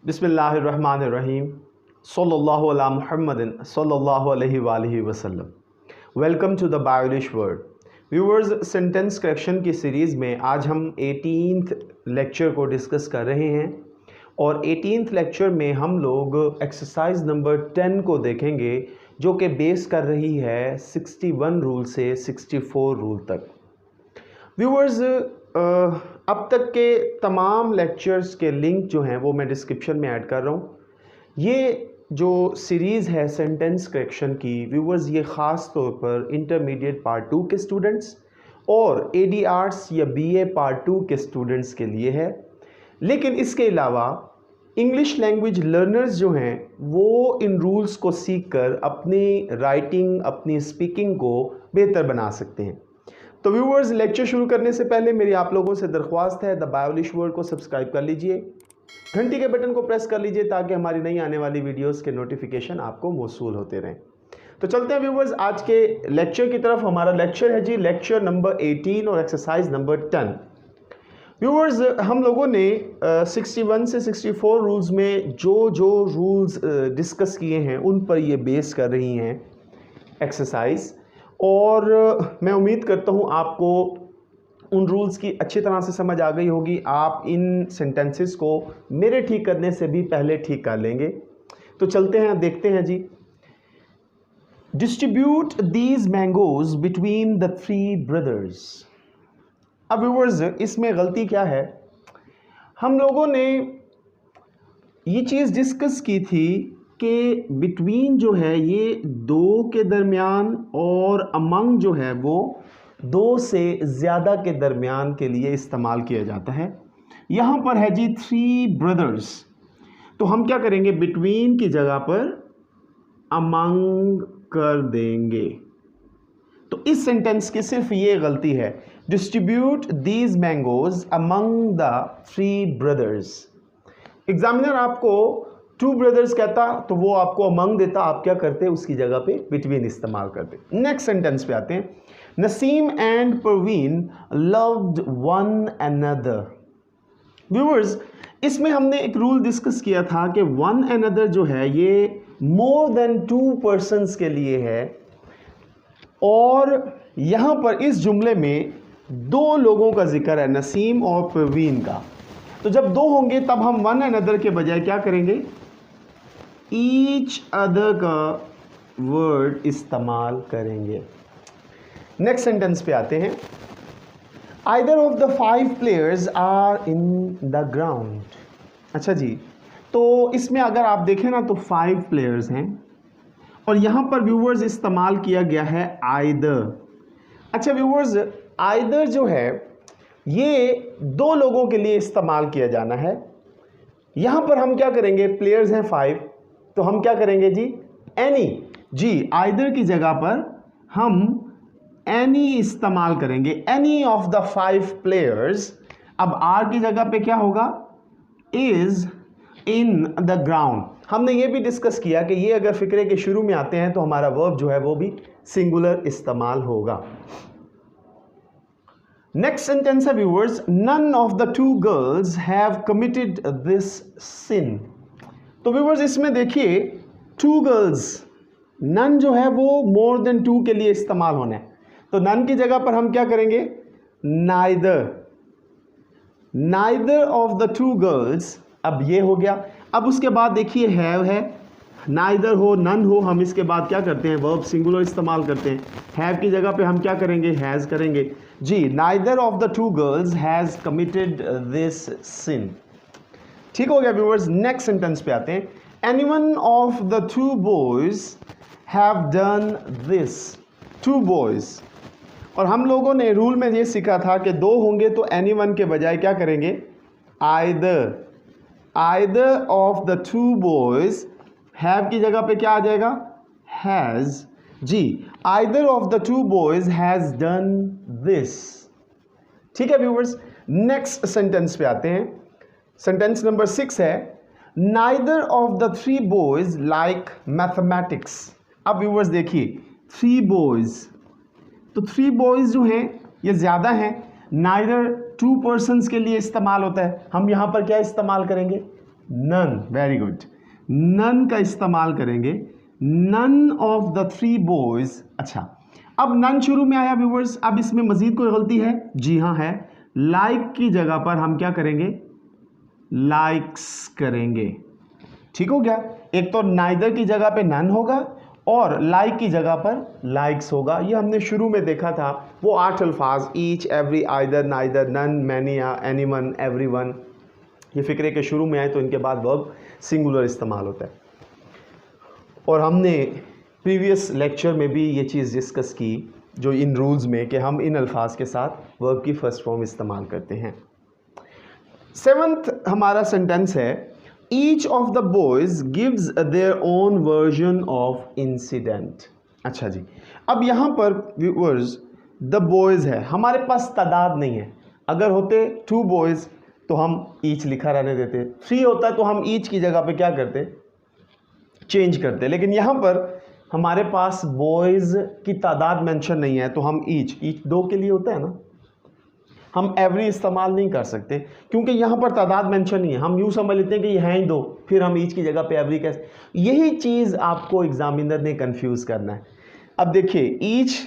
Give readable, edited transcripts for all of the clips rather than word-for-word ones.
बिस्मिल्लाहिर्रहमानिर्रहीम सल्लल्लाहु अला मुहम्मदिन सल्लल्लाहु अलैहि वसल्लम। Welcome to the Biolish world. Viewers, sentence correction की सीरीज़ में आज हम 18th लेक्चर को डिस्कस कर रहे हैं और 18th लेक्चर में हम लोग एक्सरसाइज नंबर 10 को देखेंगे जो कि बेस कर रही है 61 रूल से 64 रूल तक। व्यूअर्स, अब तक के तमाम लेक्चर्स के लिंक जो हैं वो मैं डिस्क्रिप्शन में ऐड कर रहा हूँ। ये जो सीरीज़ है सेंटेंस करेक्शन की व्यूअर्स, ये ख़ास तौर पर इंटरमीडिएट पार्ट 2 के स्टूडेंट्स और ADRs या BA पार्ट 2 के स्टूडेंट्स के लिए है। लेकिन इसके अलावा इंग्लिश लैंग्वेज लर्नर्स जो हैं वो इन रूल्स को सीख कर अपनी राइटिंग, अपनी स्पीकिंग को बेहतर बना सकते हैं। तो व्यूअर्स, लेक्चर शुरू करने से पहले मेरी आप लोगों से दरख्वास्त है, द बायोलिश वर्ल्ड को सब्सक्राइब कर लीजिए, घंटी के बटन को प्रेस कर लीजिए ताकि हमारी नई आने वाली वीडियोस के नोटिफिकेशन आपको मौसूल होते रहें। तो चलते हैं व्यूअर्स आज के लेक्चर की तरफ। हमारा लेक्चर है जी लेक्चर नंबर 18 और एक्सरसाइज नंबर 10। व्यूअर्स, हम लोगों ने 61 से 64 रूल्स में जो जो रूल्स डिस्कस किए हैं उन पर ये बेस कर रही हैं एक्सरसाइज, और मैं उम्मीद करता हूँ आपको उन रूल्स की अच्छी तरह से समझ आ गई होगी। आप इन सेंटेंसेस को मेरे ठीक करने से भी पहले ठीक कर लेंगे। तो चलते हैं, देखते हैं जी। Distribute these mangoes between the 3 brothers. अब व्यूअर्स, इसमें गलती क्या है? हम लोगों ने ये चीज़ डिस्कस की थी कि बिटवीन जो है ये 2 के दरमियान और अमंग जो है वो 2 से ज़्यादा के दरमियान के लिए इस्तेमाल किया जाता है। यहाँ पर है जी 3 ब्रदर्स, तो हम क्या करेंगे, बिटवीन की जगह पर अमंग कर देंगे। तो इस सेंटेंस की सिर्फ ये गलती है, distribute these mangoes among the 3 brothers. Examiner आपको 2 ब्रदर्स कहता तो वो आपको अमंग देता, आप क्या करते, उसकी जगह पे बिटवीन इस्तेमाल करते। नेक्स्ट सेंटेंस पे आते हैं। Naseem and Parveen loved one another. Viewers, इसमें हमने एक रूल डिस्कस किया था कि वन अनदर जो है ये मोर देन 2 पर्सन्स के लिए है, और यहां पर इस जुमले में 2 लोगों का जिक्र है, नसीम और परवीन का। तो जब 2 होंगे तब हम वन अनदर के बजाय क्या करेंगे, ईच अदर का वर्ड इस्तेमाल करेंगे। नेक्स्ट सेंटेंस पे आते हैं। Either of the 5 players are in the ground. अच्छा जी, तो इसमें अगर आप देखें ना तो 5 प्लेयर्स हैं और यहां पर व्यूअर्स इस्तेमाल किया गया है आइदर। अच्छा व्यूअर्स, आइदर जो है ये 2 लोगों के लिए इस्तेमाल किया जाना है। यहां पर हम क्या करेंगे, प्लेयर्स हैं 5, तो हम क्या करेंगे जी, एनी। जी, आइदर की जगह पर हम एनी इस्तेमाल करेंगे, एनी ऑफ द 5 प्लेयर्स। अब आर की जगह पे क्या होगा, इज इन द ग्राउंड। हमने ये भी डिस्कस किया कि ये अगर फिक्रे के शुरू में आते हैं तो हमारा वर्ब जो है वो भी सिंगुलर इस्तेमाल होगा। नेक्स्ट सेंटेंस है viewers, none of the 2 girls have committed this sin. तो व्यूअर्स, इसमें देखिए 2 गर्ल्स, नन जो है वो मोर देन 2 के लिए इस्तेमाल होना है, तो नन की जगह पर हम क्या करेंगे, neither. Neither of the 2 girls, अब ये हो गया। अब उसके बाद देखिए हैव है, नाइदर हो नन हो, हम इसके बाद क्या करते हैं, वर्ब सिंगुलर इस्तेमाल करते हैं। हैव की जगह पे हम क्या करेंगे, हैज़ करेंगे। जी, neither of the 2 girls has committed this sin. ठीक हो गया व्यूअर्स। नेक्स्ट सेंटेंस पे आते हैं। Anyone of the 2 boys have done this. 2 boys, और हम लोगों ने रूल में ये सीखा था कि 2 होंगे तो एनीवन के बजाय क्या करेंगे, either. Either of the 2 boys, have की जगह पे क्या आ जाएगा, हैज। जी, either of the 2 boys has done this. ठीक है व्यूअर्स। नेक्स्ट सेंटेंस पे आते हैं। सेंटेंस नंबर 6 है, neither of the 3 boys like mathematics. अब व्यूअर्स देखिए 3 बॉयज, तो 3 बॉयज जो हैं ये ज़्यादा हैं, नाइदर 2 पर्सन्स के लिए इस्तेमाल होता है। हम यहाँ पर क्या इस्तेमाल करेंगे, नन, वेरी गुड, नन का इस्तेमाल करेंगे, नन ऑफ द 3 बॉयज। अच्छा, अब नन शुरू में आया व्यूवर्स, अब इसमें मजीद कोई गलती है? जी हाँ है, लाइक की जगह पर हम क्या करेंगे? लाइक्स करेंगे। ठीक हो गया, एक तो नाइदर की जगह पे नन होगा और लाइक की जगह पर लाइक्स होगा। ये हमने शुरू में देखा था, वो 8 अल्फाज, each, every, either, neither, none, many, anyone, everyone, ये फिक्रे के शुरू में आए तो इनके बाद वर्ब सिंगुलर इस्तेमाल होता है। और हमने प्रीवियस लेक्चर में भी ये चीज़ डिस्कस की, जो इन रूल्स में, कि हम इन अल्फाज के साथ वर्ब की फर्स्ट फॉर्म इस्तेमाल करते हैं। 7th हमारा सेंटेंस है, each of the boys gives their own version of incident. अच्छा जी, अब यहाँ पर व्यूअर्स द बॉयज है, हमारे पास तादाद नहीं है। अगर होते 2 बॉयज तो हम ईच लिखा रहने देते, 3 होता है तो हम ईच की जगह पे क्या करते? चेंज करते। लेकिन यहाँ पर हमारे पास बॉयज़ की तादाद मेंशन नहीं है तो हम ईच 2 के लिए होता है ना, हम एवरी इस्तेमाल नहीं कर सकते क्योंकि यहाँ पर तादाद मेंशन नहीं है। हम यूँ समझ लेते हैं कि ये हैं ही 2, फिर हम ईच की जगह पे एवरी कैसे, यही चीज़ आपको एग्जामिनर ने कंफ्यूज करना है। अब देखिए ईच,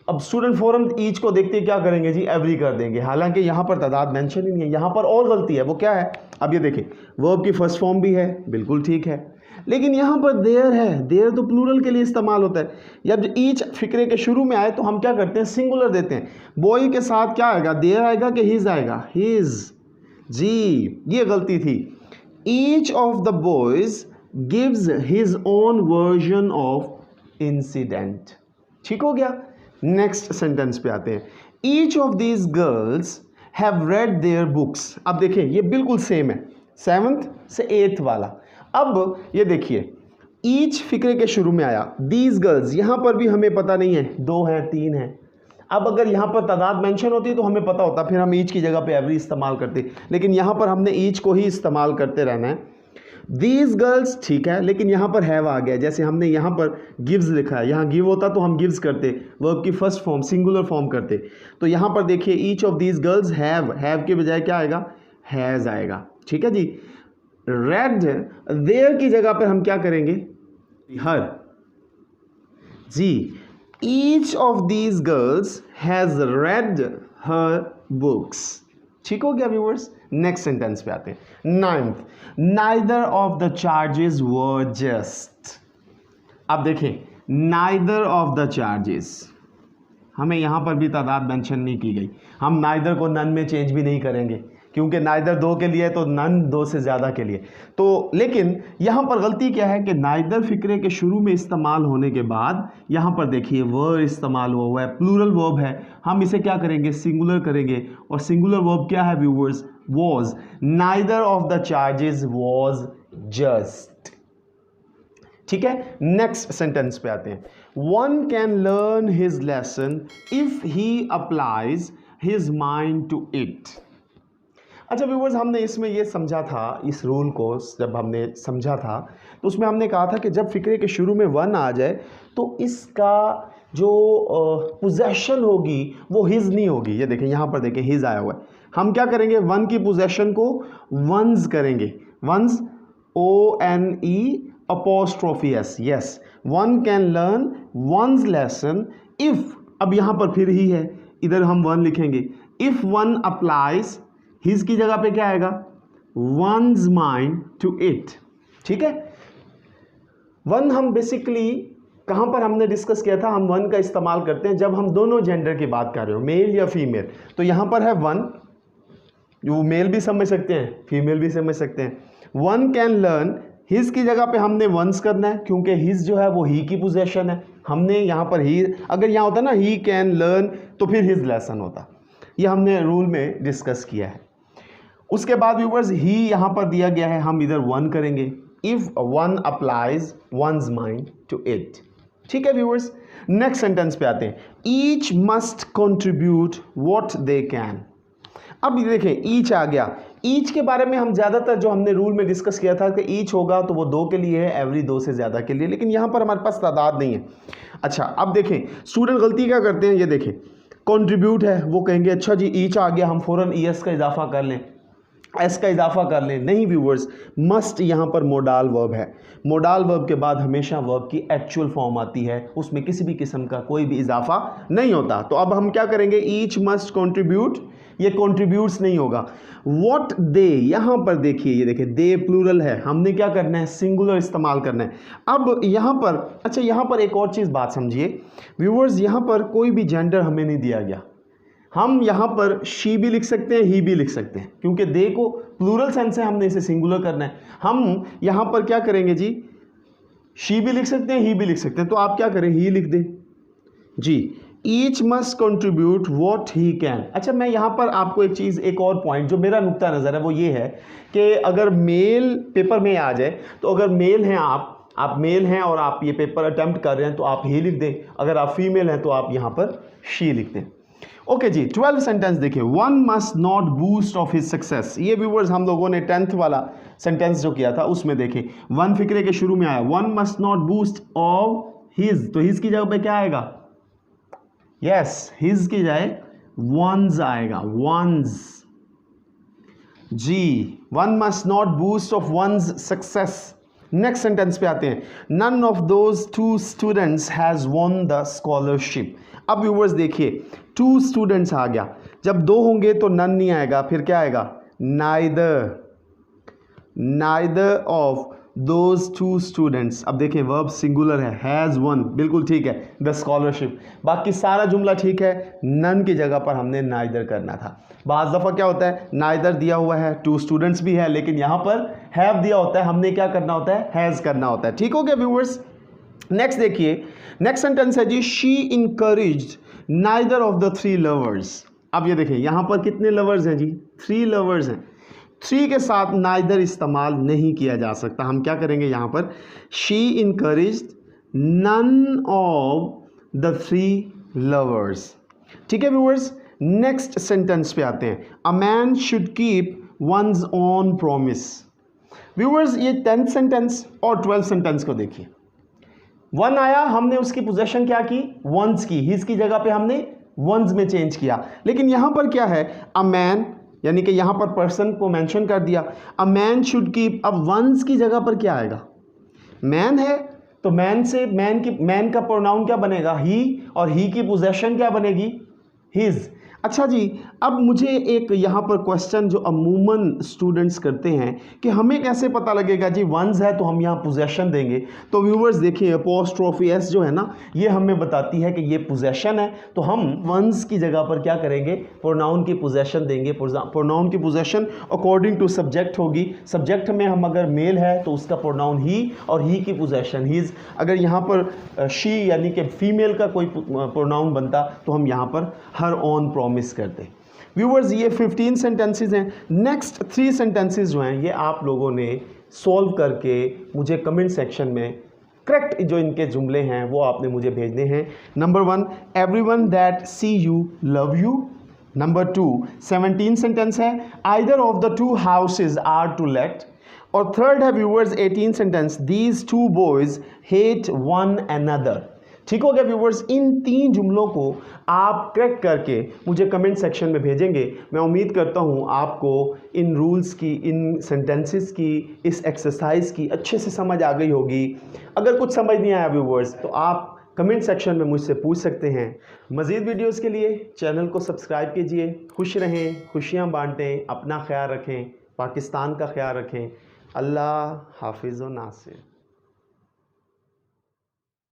अब स्टूडेंट फ़ौरन ईच को देखते क्या करेंगे जी? एवरी कर देंगे, हालांकि यहाँ पर तादाद मेंशन ही नहीं है। यहाँ पर और गलती है, वो क्या है? अब ये देखिए, वर्ब की फर्स्ट फॉर्म भी है, बिल्कुल ठीक है, लेकिन यहाँ पर देयर है, देयर तो प्लूरल के लिए इस्तेमाल होता है। जब ईच फिक्रे के शुरू में आए तो हम क्या करते हैं? सिंगुलर देते हैं। बॉय के साथ क्या आएगा? देयर आएगा कि हिज आएगा? हिज। जी, ये गलती थी। Each of the boys gives his own version of incident. ठीक हो गया। नेक्स्ट सेंटेंस पे आते हैं, each of these girls have read their books. अब देखिए ये बिल्कुल सेम है, 7th से 8th वाला। अब ये देखिए, ईच फिक्रे के शुरू में आया, दीज गर्ल्स, यहाँ पर भी हमें पता नहीं है 2 हैं 3 हैं। अब अगर यहाँ पर तादाद मेंशन होती तो हमें पता होता, फिर हम ईच की जगह पे एवरी इस्तेमाल करते, लेकिन यहाँ पर हमने ईच को ही इस्तेमाल करते रहना है। दीज गर्ल्स ठीक है, लेकिन यहाँ पर हैव आ गया, जैसे हमने यहाँ पर गिव्स लिखा है, यहाँ गिव होता तो हम गिव्स करते, वर्ब की फर्स्ट फॉर्म सिंगुलर फॉर्म करते। तो यहाँ पर देखिए each of these girls have के बजाय क्या आएगा? हैज़ आएगा। ठीक है जी। रेड, देयर की जगह पर हम क्या करेंगे? हर। जी, each of these girls has read her books. ठीक हो गया व्यूअर्स। नेक्स्ट सेंटेंस पे आते हैं, 9th, neither of the charges were just. अब देखें, नाइदर ऑफ द चार्जेस, हमें यहाँ पर भी तादाद मेंशन नहीं की गई। हम नाइदर को नन में चेंज भी नहीं करेंगे क्योंकि नाइदर 2 के लिए तो नन 2 से ज़्यादा के लिए। तो लेकिन यहाँ पर गलती क्या है कि नाइदर फिक्रे के शुरू में इस्तेमाल होने के बाद यहाँ पर देखिए वर इस्तेमाल हुआ है, प्लूरल वर्ब है, हम इसे क्या करेंगे? सिंगुलर करेंगे। और सिंगुलर वर्ब क्या है viewers? Was. Neither of the charges was just. ठीक है। नेक्स्ट सेंटेंस पे आते हैं, one can learn his lesson if he applies his mind to it. अच्छा व्यूअर्स, हमने इसमें ये समझा था, इस रूल को जब हमने समझा था तो उसमें हमने कहा था कि जब फिक्रे के शुरू में वन आ जाए तो इसका जो पोजेशन होगी वो हिज नहीं होगी। ये देखें यहाँ पर देखें हिज आया हुआ है, हम क्या करेंगे? वन की पोजेशन को वंस करेंगे, one's, ONE apostrophe S। Yes, one can learn one's lesson if, अब यहाँ पर फिर ही है, इधर हम वन लिखेंगे, इफ वन अप्लाइज, हिज की जगह पे क्या आएगा? One's mind to it. ठीक है। वन हम बेसिकली कहाँ पर हमने डिस्कस किया था? हम वन का इस्तेमाल करते हैं जब हम दोनों जेंडर की बात कर रहे हो, मेल या फीमेल। तो यहाँ पर है वन, जो मेल भी समझ सकते हैं, फीमेल भी समझ सकते हैं। वन कैन लर्न, हिज की जगह पे हमने वंस करना है क्योंकि हिज जो है वो ही की पोजेशन है। हमने यहाँ पर ही, अगर यहाँ होता ना ही कैन लर्न तो फिर हिज लेसन होता। ये हमने रूल में डिस्कस किया है। उसके बाद व्यूअर्स ही यहाँ पर दिया गया है, हम इधर वन करेंगे, if one applies one's mind to it. ठीक है व्यूअर्स। नेक्स्ट सेंटेंस पे आते हैं, each must contribute what they can. अब ये देखें ईच आ गया, ईच के बारे में हम ज़्यादातर जो हमने रूल में डिस्कस किया था कि ईच होगा तो वो 2 के लिए है, एवरी 2 से ज़्यादा के लिए, लेकिन यहाँ पर हमारे पास तादाद नहीं है। अच्छा अब देखें स्टूडेंट गलती क्या करते हैं, ये देखें कंट्रीब्यूट है, वो कहेंगे अच्छा जी ईच आ गया, हम फ़ौरन ES का इजाफा कर लें। एस का इजाफा कर लें, नहीं व्यूवर्स, मस्ट यहाँ पर मोडाल वर्ब है। मोडाल वर्ब के बाद हमेशा वर्ब की एक्चुअल फॉर्म आती है, उसमें किसी भी किस्म का कोई भी इजाफा नहीं होता। तो अब हम क्या करेंगे, ईच मस्ट कंट्रीब्यूट, ये कंट्रीब्यूट्स नहीं होगा। व्हाट दे, यहाँ पर देखिए, ये देखिए दे प्लूरल है, हमने क्या करना है, सिंगुलर इस्तेमाल करना है। अब यहाँ पर, अच्छा यहाँ पर एक और चीज़ बात समझिए व्यूवर्स, यहाँ पर कोई भी जेंडर हमें नहीं दिया गया। हम यहाँ पर शी भी लिख सकते हैं, ही भी लिख सकते हैं, क्योंकि दे को प्लूरल सेंस है, हमने इसे सिंगुलर करना है। हम यहाँ पर क्या करेंगे जी, शी भी लिख सकते हैं, ही भी लिख सकते हैं, तो आप क्या करें, ही लिख दें जी। Each must contribute what he can. अच्छा मैं यहाँ पर आपको एक चीज़, एक और पॉइंट जो मेरा नुक्ता नज़र है वो ये है कि अगर मेल पेपर में आ जाए, तो अगर मेल हैं आप मेल हैं और आप ये पेपर अटेम्प्ट कर रहे हैं तो आप ही लिख दें, अगर आप फीमेल हैं तो आप यहाँ पर शी लिख दें। ओके जी, 12 सेंटेंस देखिए। One must not boost of his success, ये व्यूवर्स हम लोगों ने 10th वाला सेंटेंस जो किया था उसमें देखें, वन फिक्रे के शुरू में आया, one must not boost of his, तो हिज की जगह पे क्या आएगा, यस हिज की जाए वंस आएगा, वंस जी, one must not boost of one's success. Next sentence पे आते हैं, none of those two students has won the scholarship. अब व्यूवर्स देखिए, टू स्टूडेंट्स आ गया, जब दो होंगे तो नन नहीं आएगा, फिर क्या आएगा, neither of those two students. अब देखिए वर्ब सिंगुलर है, हैज़ वन, बिल्कुल ठीक है, द स्कॉलरशिप, बाकी सारा जुमला ठीक है, नन की जगह पर हमने नाइदर करना था। बाज़ दफ़ा क्या होता है, नाइदर दिया हुआ है, टू स्टूडेंट्स भी है, लेकिन यहाँ पर हैव दिया होता है, हमने क्या करना होता है, हैज़ करना होता है। ठीक हो गया व्यूवर्स। नेक्स्ट देखिए, नेक्स्ट सेंटेंस है जी, she encouraged neither of the three lovers. अब ये देखिए यहाँ पर कितने लवर्स हैं जी, 3 लवर्स हैं, 3 के साथ नाइदर इस्तेमाल नहीं किया जा सकता। हम क्या करेंगे यहाँ पर, she encouraged none of the 3 lovers. ठीक है व्यूअर्स। नेक्स्ट सेंटेंस पे आते हैं, a man should keep one's own promise. Viewers ये 10th सेंटेंस और 12th सेंटेंस को देखिए, वन आया, हमने उसकी पोजेशन क्या की, वंस की, हिज की जगह पे हमने वंस में चेंज किया। लेकिन यहां पर क्या है, अ मैन, यानी कि यहां पर पर्सन को मेंशन कर दिया, अ मैन शुड कीप। अब वंस की जगह पर क्या आएगा, मैन है, तो मैन से मैन का प्रोनाउन क्या बनेगा, ही, और ही की पोजेशन क्या बनेगी, हिज। अच्छा जी, अब मुझे एक यहाँ पर क्वेश्चन जो अमूमन स्टूडेंट्स करते हैं कि हमें कैसे पता लगेगा जी वंस है तो हम यहाँ पोजेशन देंगे। तो व्यूवर्स देखिए, अपोस्ट्रोफी एस जो है ना, ये हमें बताती है कि ये पोजेशन है, तो हम वंस की जगह पर क्या करेंगे, प्रोनाउन की पोजेशन देंगे। प्रोनाउन की पोजेशन अकॉर्डिंग टू सब्जेक्ट होगी। सब्जेक्ट में हम अगर मेल है तो उसका प्रोनाउन ही, और ही की पोजेशन हीज। अगर यहाँ पर शी यानी कि फीमेल का कोई प्रोनाउन बनता तो हम यहाँ पर हर ऑन मिस करते। व्यूवर्स ये 15 सेंटेंसेस हैं। नेक्स्ट 3 सेंटेंसेस जो हैं ये आप लोगों ने सॉल्व करके मुझे कमेंट सेक्शन में करेक्ट जो इनके जुमले हैं वो आपने मुझे भेजने हैं। Number 1, everyone that see you love you. Number 2, 17 sentence है, either of the 2 houses are too late. और थर्ड है viewers 18 sentence, these 2 boys hate one another. ठीक हो गया व्यूवर्स। इन 3 जुमलों को आप क्रैक करके मुझे कमेंट सेक्शन में भेजेंगे। मैं उम्मीद करता हूँ आपको इन रूल्स की, इन सेंटेंसेस की, इस एक्सरसाइज की अच्छे से समझ आ गई होगी। अगर कुछ समझ नहीं आया व्यूवर्स तो आप कमेंट सेक्शन में मुझसे पूछ सकते हैं। मज़ीद वीडियोस के लिए चैनल को सब्सक्राइब कीजिए। खुश रहें, खुशियाँ बांटें, अपना ख्याल रखें, पाकिस्तान का ख्याल रखें। अल्लाह हाफिज़ व नासिर।